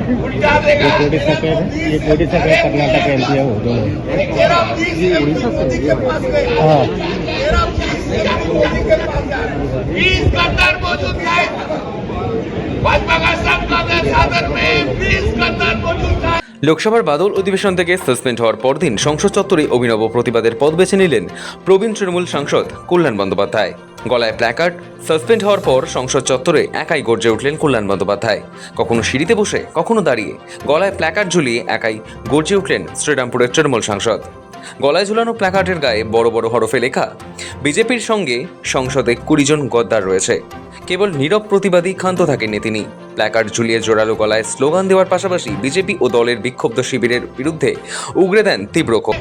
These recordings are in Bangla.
ये उड़ीसा के कर्नाटक एमपी है वो दोनों। उड़ीसा से हाँ। লোকসভার বাদল অধিবেশন থেকে সাসপেন্ড হওয়ার পরদিন সংসদ চত্বরে অভিনব প্রতিবাদের পথ বেছে নিলেন প্রবীণ তৃণমূল সাংসদ কল্যাণ বন্দ্যোপাধ্যায়। গলায় প্ল্যাকার্ড, সাসপেন্ড হওয়ার পর সংসদ চত্বরে একাই গর্জে উঠলেন কল্যাণ বন্দ্যোপাধ্যায়। কখনো সিঁড়িতে বসে, কখনো দাঁড়িয়ে গলায় প্ল্যাকার্ড ঝুলিয়ে একাই গর্জে উঠলেন শ্রীরামপুরের তৃণমূল সাংসদ। গলায় ঝুলানো প্ল্যাকার্ডের গায়ে বড় বড় হরফে লেখা, বিজেপির সঙ্গে সংসদে 20 জন গদ্দার রয়েছে। কেবল নীরব প্রতিবাদী ক্ষান্ত থাকেননি তিনি। প্ল্যাকার্ড ঝুলিয়ে জোরালো গলায় স্লোগান দেওয়ার পাশাপাশি বিজেপি ও দলের বিক্ষুব্ধ শিবিরের বিরুদ্ধে উগরে দেন তীব্র ক্ষোভ।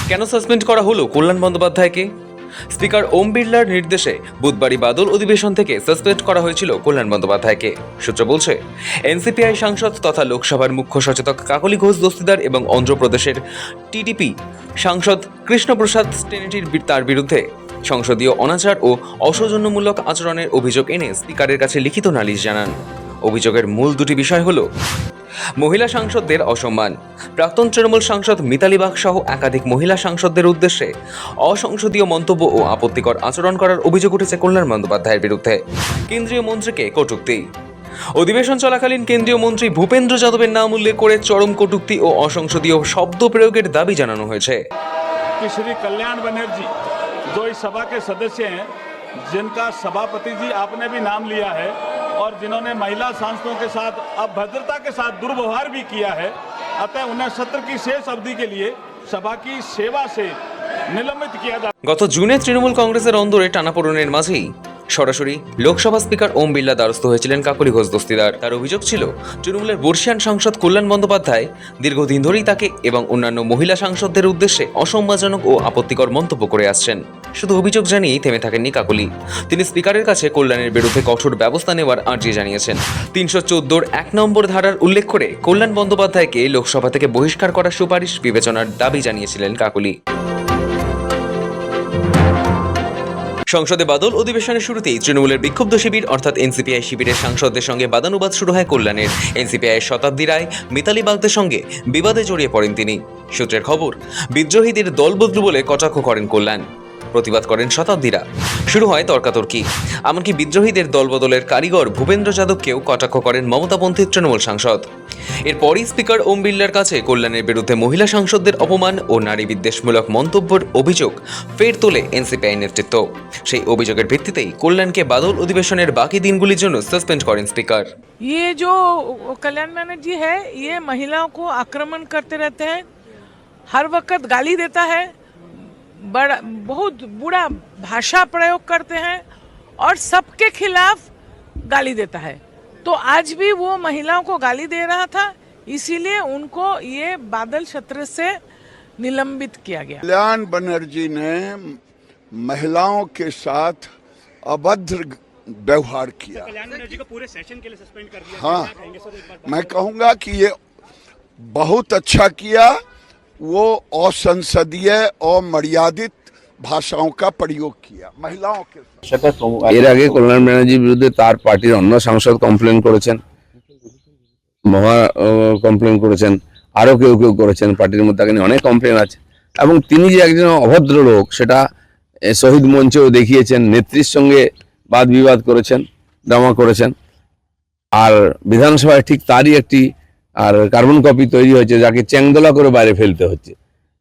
কেন সাসপেন্ড করা হলো কল্যাণ বন্দ্যোপাধ্যায়কে? স্পিকার ওম বিড়লার নির্দেশে বুধবারই বাদল অধিবেশন থেকে সাসপেন্ড করা হয়েছিল কল্যাণ বন্দ্যোপাধ্যায়কে। সূত্র বলছে, এনসিপিআই সাংসদ তথা লোকসভার মুখ্য সচেতক কাকলি ঘোষ দস্তিদার এবং অন্ধ্রপ্রদেশের টিডিপি সাংসদ কৃষ্ণপ্রসাদ স্টেনেটির তার বিরুদ্ধে সংসদীয় অনাচার ও অসৌজন্যমূলক আচরণের অভিযোগ এনে স্পিকারের কাছে লিখিত নালিশ জানান। অভিযোগের মূল দুটি বিষয় হলো মহিলা সাংসদদের অসম্মান, প্রাক্তন তৃণমূল সাংসদ মিতালি বাগ সহ একাধিক মহিলা সাংসদদের উদ্দেশ্যে অসংসদীয় মন্তব্য ও আপত্তিকর আচরণ করার অভিযোগ উঠেছে কল্যাণ বন্দ্যোপাধ্যায়ের বিরুদ্ধে। কেন্দ্রীয় মন্ত্রীকে কটূক্তি। অধিবেশন চলাকালীন কেন্দ্রীয় মন্ত্রী ভূপেন্দ্র যাদবের নাম উল্লেখ করে চরম কটূক্তি ও অসংসদীয় শব্দ প্রয়োগের দাবি জানানো হয়েছে। श्री कल्याण बनर्जी जो इस सभा के सदस्य हैं, जिनका सभापति जी आपने भी नाम लिया है और जिन्होंने महिला सांसदों के साथ अभद्रता के साथ दुर्व्यवहार भी किया है, अतः उन्हें सत्र की शेष अवधि के लिए सभा की सेवा से निलंबित किया जाए। গত জুনে তৃণমূল কংগ্রেসের অন্দরে টানাপোড়েনের মাঝেই সরাসরি লোকসভা স্পিকার ওম বিড়লা দ্বারস্থ হয়েছিলেন কাকলি ঘোষ দস্তিদার। তার অভিযোগ ছিল, তৃণমূলের বর্ষিয়ান সাংসদ কল্যাণ বন্দ্যোপাধ্যায় দীর্ঘদিন ধরেই তাকে এবং অন্যান্য মহিলা সাংসদদের উদ্দেশ্যে অসম্মানজনক ও আপত্তিকর মন্তব্য করে আসছেন। শুধু অভিযোগ জানিয়েই থেমে থাকেননি কাকলি। তিনি স্পিকারের কাছে কল্যাণের বিরুদ্ধে কঠোর ব্যবস্থা নেওয়ার আর্জি জানিয়েছেন। 314 1 নম্বর ধারার উল্লেখ করে কল্যাণ বন্দ্যোপাধ্যায়কে লোকসভা থেকে বহিষ্কার করার সুপারিশ বিবেচনার দাবি জানিয়েছিলেন কাকলি। সংসদে বাদল অধিবেশনের শুরুতেই তৃণমূলের বিক্ষুব্ধ শিবির অর্থাৎ এনসিপিআই শিবিরের সাংসদদের সঙ্গে বাদানুবাদ শুরু হয় কল্যাণের। এনসিপিআইয়ের শতাব্দী রায়, মিতালি বাগদের সঙ্গে বিবাদে জড়িয়ে পড়েন তিনি। সূত্রের খবর, বিদ্রোহীদের দলবদলু বলে কটাক্ষ করেন কল্যাণ। প্রতিবাদ করেন শতাব্দীরা। শুরু হয় তর্কাতর্কি। এমনকি বিদ্রোহীদের দলবদলের কারিগর ভূপেন্দ্র যাদবকেও কটাক্ষ করেন মমতাপন্থী তৃণমূল সাংসদ। এরপরই স্পিকার ওম বিড়লার কাছে কল্যাণের বিরুদ্ধে মহিলা সাংসদদের অপমান ও নারী বিদ্বেষমূলক মন্তব্যের অভিযোগ ফের তোলে এনসিপিআই নেতৃত্ব। সেই অভিযোগের ভিত্তিতেই কল্যাণকে বাদল অধিবেশনের বাকি দিনগুলির জন্য সাসপেন্ড করেন স্পিকার। ये जो कल्याण बनर्जी है, ये महिलाओं को आक्रमण करते रहते हैं, हर वक्त गाली देता है, बड़ा बहुत बुरा भाषा प्रयोग करते हैं और सबके खिलाफ गाली देता है। तो आज भी वो महिलाओं को गाली दे रहा था, इसीलिए उनको ये बादल सत्र से निलंबित किया गया। कल्याण बनर्जी ने महिलाओं के साथ अभद्र व्यवहार किया। कल्याण बनर्जी को पूरे सेशन के लिए सस्पेंड कर दिया। हाँ, मैं कहूँगा कि ये बहुत अच्छा किया। वो असंसदीय और मर्यादित भाषाओं का प्रयोग किया महिलाओं के साथ। এর আগে কল্যাণ ব্যানার্জির বিরুদ্ধে তার পার্টির অন্য সাংসদ কমপ্লেন করেছেন, কমপ্লেন করেছেন, আরো কেউ কেউ করেছেন। পার্টির মধ্যে তাকে নিয়ে অনেক কমপ্লেন আছে এবং তিনি যে একজন অভদ্র লোক সেটা শহীদ মঞ্চেও দেখিয়েছেন। নেত্রীর সঙ্গে বাদ বিবাদ করেছেন, ড্রামা করেছেন। আর বিধানসভায় ঠিক তারই একটি আর কার্বন কপি তৈরি হয়েছে, যাকে চ্যাংদোলা করে বাইরে ফেলতে হচ্ছে।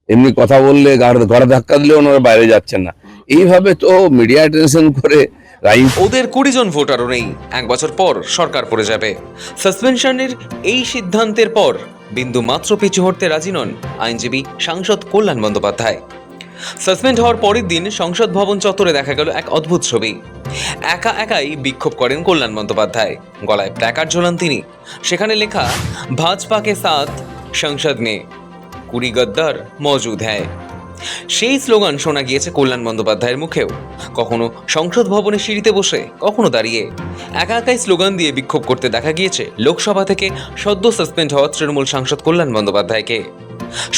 এমনি কথা বললে ঘরে ধাক্কা দিলে ওনারা বাইরে যাচ্ছেন না। এইভাবে তো মিডিয়া অ্যাটেনশন করে ওদের 20 জন ভোটারও নেই। 1 বছর পর সরকার পড়ে যাবে। সাসপেনশনের এই সিদ্ধান্তের পর বিন্দু মাত্র পিছু হটতে রাজি নন আইনজীবী সাংসদ কল্যাণ বন্দ্যোপাধ্যায়। সাসপেন্ড হওয়ার পরের দিন সংসদ ভবন চত্বরে দেখা গেল এক অদ্ভুত ছবি। একাই বিক্ষোভ করেন কল্যাণ বন্দ্যোপাধ্যায়। গলায় প্ল্যাকার্ড ঝোলান তিনি। সেখানে লেখা, ভাজপা কে সাথ সংসদ মে 20 गद्दार मौजूद हैं। সেই স্লোগান শোনা গিয়েছে কল্যাণ বন্দ্যোপাধ্যায়ের মুখেও, কখনো সংসদ ভবনের সিঁড়িতে বসে, কখনো দাঁড়িয়ে একা একাই স্লোগান দিয়ে বিক্ষোভ করতে দেখা গিয়েছে লোকসভা থেকে সদ্য সাসপেন্ড হওয়া তৃণমূল সাংসদ কল্যাণ বন্দ্যোপাধ্যায়কে।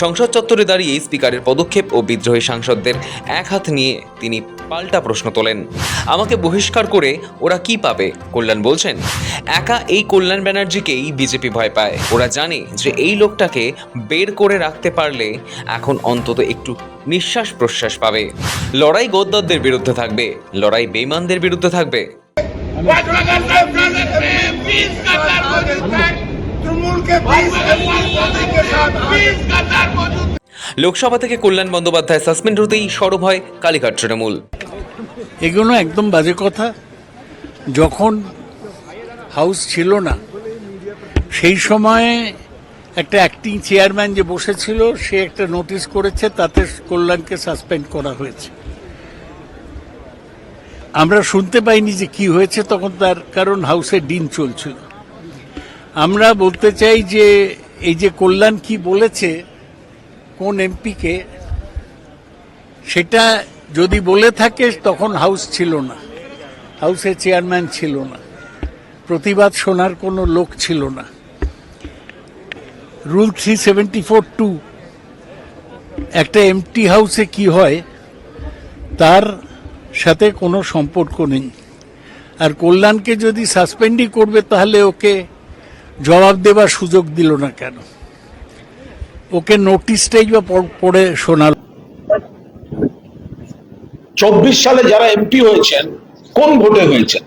সংসদ চত্বরে দাঁড়িয়ে স্পিকারের পদক্ষেপ ও বিদ্রোহী সাংসদদের এক হাত নিয়ে তিনি পাল্টা প্রশ্ন তোলেন, আমাকে বহিষ্কার করে ওরা কি পাবে? কল্যাণ বলছেন, একা এই কল্যাণ ব্যানার্জিকেই বিজেপি ভয় পায়। ওরা জানে যে এই লোকটাকে বের করে রাখতে পারলে এখন অন্তত একটু নিঃশ্বাস প্রশ্বাস পাবে। লড়াই গদ্দারদের বিরুদ্ধে থাকবে, লড়াই বেঈমানদের বিরুদ্ধে থাকবে। লোকসভা থেকে কল্যাণ বন্দ্যোপাধ্যায় সাসপেন্ড হতেই সরব হয় কালীঘাট তৃণমূল। এগুলো একদম বাজে কথা। যখন হাউস ছিল না সেই সময়ে একটা অ্যাক্টিং চেয়ারম্যান যে বসেছিল সে একটা নোটিশ করেছে, তাতে কল্যাণকে সাসপেন্ড করা হয়েছে। আমরা শুনতে পাইনি যে কি হয়েছে তখন, তার কারণ হাউসে ডিন চলছিল। আমরা বলতে চাই যে এই যে কল্যাণ কি বলেছে কোন এমপিকে, সেটা যদি বলে থাকে তখন হাউস ছিল না, হাউসের চেয়ারম্যান ছিল না, প্রতিবাদ শোনার কোনো লোক ছিল না। রুল 374(2) একটা এমটি হাউসে কি হয় তার সাথে কোনো সম্পর্ক নেই। আর কল্যাণকে যদি সাসপেন্ডই করবে তাহলে ওকে জবাব দেবার সুযোগ দিল না কেন? ওকে নোটিশটাই বা পড়ে শোনাল। 24 সালে যারা এমপি হয়েছেন কোন ভোটে হয়েছেন?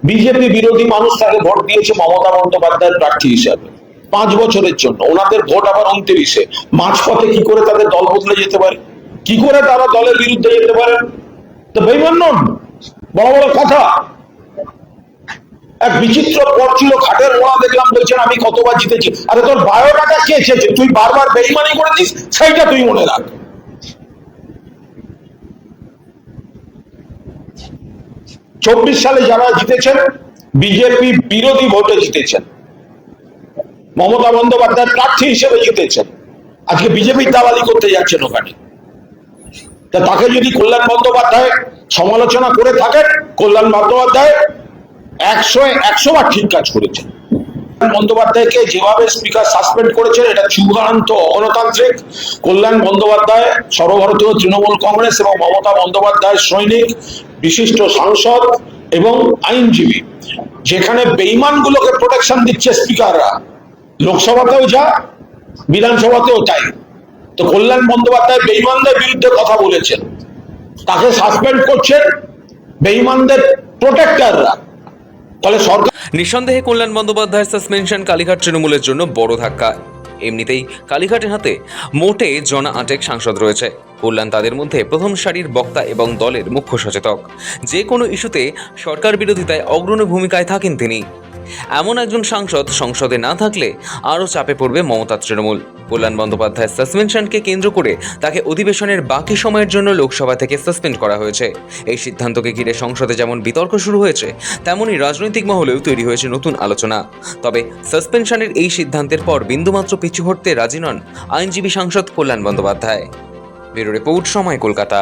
বিজেপি বিরোধী মানুষ তাকে ভোট দিয়েছে মমতা বন্দ্যোপাধ্যায়ের প্রার্থী হিসাবে 5 বছরের জন্য। ওনাদের ভোট আবার 29-এ। মাঝপথে কি করে তাদের দল বদলে যেতে পারে? কি করে তারা দলের বিরুদ্ধে যেতে পারে? তো বেঈমান নন? বড় বড় কথা। এক বিচিত্র পথ ছিল, খাটের মোড়া দেখলাম, বলছেন আমি কতবার জিতেছি। আরে তোর বায়োডাটা কে এসেছে? তুই বারবার বেঈমানি করেছিস, সেইটা তুই মনে রাখ। 24 সালে যারা জিতেছেন বিজেপি বিরোধী ভোটে জিতেছেন, মমতা বন্দ্যোপাধ্যায় প্রার্থী হিসেবে জিতেছেন। আজকে বিজেপি দালালি করতে যাচ্ছেন ওখানে। তাকে যদি কল্যাণ বন্দ্যোপাধ্যায় সমালোচনা করে থাকেন, কল্যাণ বন্দ্যোপাধ্যায় 100 বার ঠিক কাজ করেছেন। বন্দ্যোপাধ্যায়কে যেভাবে স্পিকার সাসপেন্ড করেছেন এটা চূড়ান্ত অগণতান্ত্রিক। কল্যাণ বন্দ্যোপাধ্যায় সর্বভারতীয় তৃণমূল কংগ্রেস এবং মমতা বন্দ্যোপাধ্যায় সৈনিক, বিশিষ্ট সাংসদ এবং আইনজীবী। যেখানে বেঈমানগুলোকে প্রোটেকশন দিচ্ছে স্পিকাররা, লোকসভাতেও যা বিধানসভাতেও তাই। তো কল্যাণ বন্দ্যোপাধ্যায় বেঈমানদের বিরুদ্ধে কথা বলেছেন, তাকে সাসপেন্ড করছেন বেঈমানদের প্রোটেক্টররা। তাহলে সরকার নিঃসন্দেহে কল্যাণ বন্দ্যোপাধ্যায়ের সাসপেনশন কালীঘাট তৃণমূলের জন্য বড় ধাক্কা। এমনিতেই কালীঘাটের হাতে মোটে জনা 8 সাংসদ রয়েছে। কল্যাণ তাদের মধ্যে প্রথম সারির বক্তা এবং দলের মুখ্য সচেতক। যে কোনো ইস্যুতে সরকার বিরোধিতায় অগ্রণী ভূমিকায় থাকেন তিনি। এমন একজন সাংসদ সংসদে না থাকলে আরও চাপে পড়বে মমতা তৃণমূল। কল্যাণ বন্দ্যোপাধ্যায়ের সাসপেনশনকে কেন্দ্র করে তাকে অধিবেশনের বাকি সময়ের জন্য লোকসভা থেকে সাসপেন্ড করা হয়েছে। এই সিদ্ধান্তকে ঘিরে সংসদে যেমন বিতর্ক শুরু হয়েছে, তেমনই রাজনৈতিক মহলেও তৈরি হয়েছে নতুন আলোচনা। তবে সাসপেনশনের এই সিদ্ধান্তের পর বিন্দুমাত্র পিছু হটতে রাজি নন আইনজীবী সাংসদ কল্যাণ বন্দ্যোপাধ্যায়। ব্যুরো রিপোর্ট, সময়, কলকাতা।